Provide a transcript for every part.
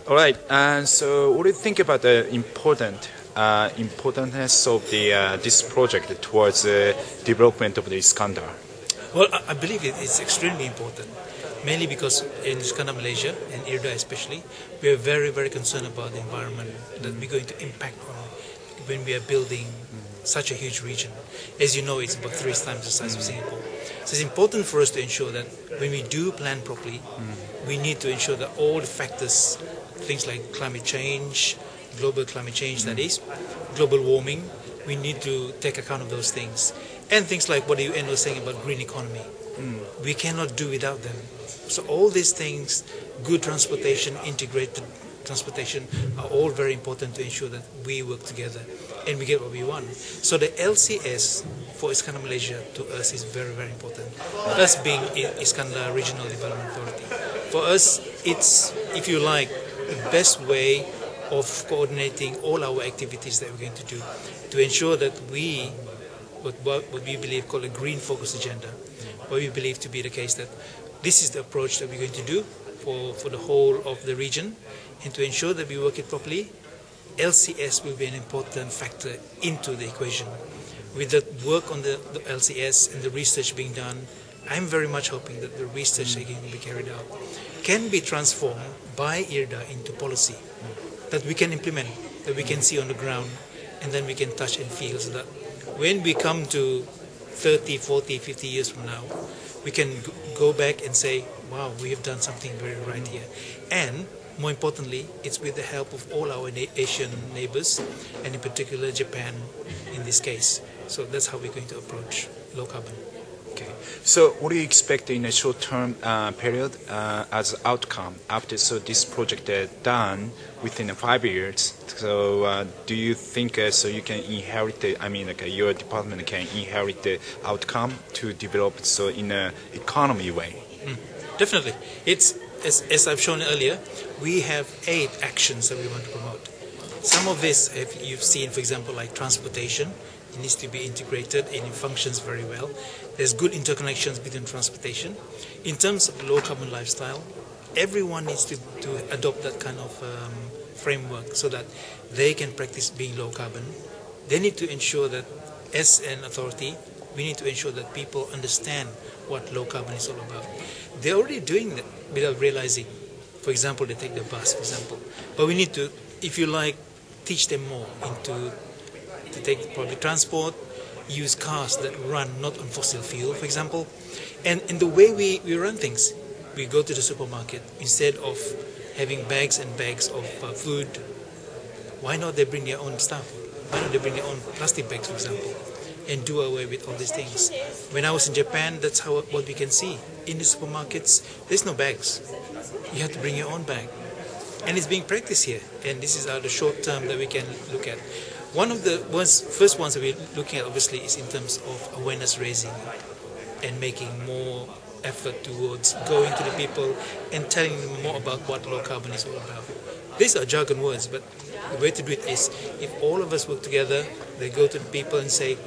All right. And so, what do you think about the importance of this project towards the development of the Iskandar? Well, I believe it's extremely important, mainly because in Iskandar, Malaysia, and IRDA especially, we are very, very concerned about the environment that we're going to impact on when we are building such a huge region. As you know, it's about 3 times the size of Singapore. So it's important for us to ensure that when we do plan properly, we need to ensure that all the factors, things like climate change, global climate change that is, global warming, we need to take account of those things. And things like what you was saying about green economy. We cannot do without them. So all these things, good transportation, integrated transportation, are all very important to ensure that we work together and we get what we want. So the LCS for Iskandar Malaysia to us is very, very important. Us being Iskandar Regional Development Authority. For us, it's, if you like, the best way of coordinating all our activities that we're going to do to ensure that we, what we believe called a green focus agenda, what we believe to be the case that this is the approach that we're going to do for the whole of the region, and to ensure that we work it properly, LCS will be an important factor into the equation. With the work on the LCS and the research being done, I'm very much hoping that the research that can be carried out can be transformed by IRDA into policy that we can implement, that we can see on the ground, and then we can touch and feel, so that when we come to 30, 40, 50 years from now, we can go back and say, wow, we have done something very right here. And more importantly, it's with the help of all our Asian neighbors, and in particular Japan in this case. So that's how we're going to approach low carbon. Okay. So, what do you expect in a short-term period as outcome after this project done within 5 years? So, do you think so you can inherit your department can inherit the outcome to develop in an economy way? Definitely. It's as I've shown earlier, we have 8 actions that we want to promote. Some of this, if you've seen, for example, like transportation. It needs to be integrated and it functions very well. There's good interconnections between transportation. In terms of low carbon lifestyle, everyone needs to adopt that kind of framework so that they can practice being low carbon. They need to ensure that as an authority, we need to ensure that people understand what low carbon is all about. They're already doing that without realizing. For example, they take the bus, for example. But we need to, if you like, teach them more to take public transport, use cars that run not on fossil fuel, for example. And in the way we run things, we go to the supermarket, instead of having bags and bags of food, why not they bring their own stuff? Why not they bring their own plastic bags, for example, and do away with all these things? When I was in Japan, that's what we can see. In the supermarkets, there's no bags. You have to bring your own bag. And it's being practiced here. And this is the short term that we can look at. One of the first ones that we're looking at, obviously, is in terms of awareness raising and making more effort towards going to the people and telling them more about what low carbon is all about. These are jargon words, but the way to do it is, if all of us work together, they go to the people and say,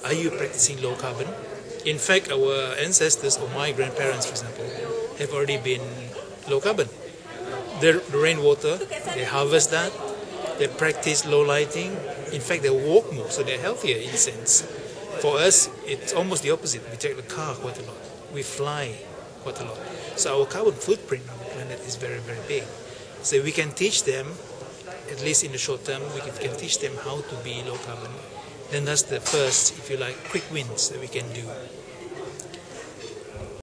are you practicing low carbon? In fact, our ancestors, or my grandparents, for example, have already been low carbon. The rainwater, they harvest that. They practice low lighting. In fact, they walk more, so they're healthier in a sense. For us, it's almost the opposite. We take the car quite a lot. We fly quite a lot. So our carbon footprint on the planet is very, very big. So we can teach them, at least in the short term, we can teach them how to be low carbon. Then that's the first, if you like, quick wins that we can do.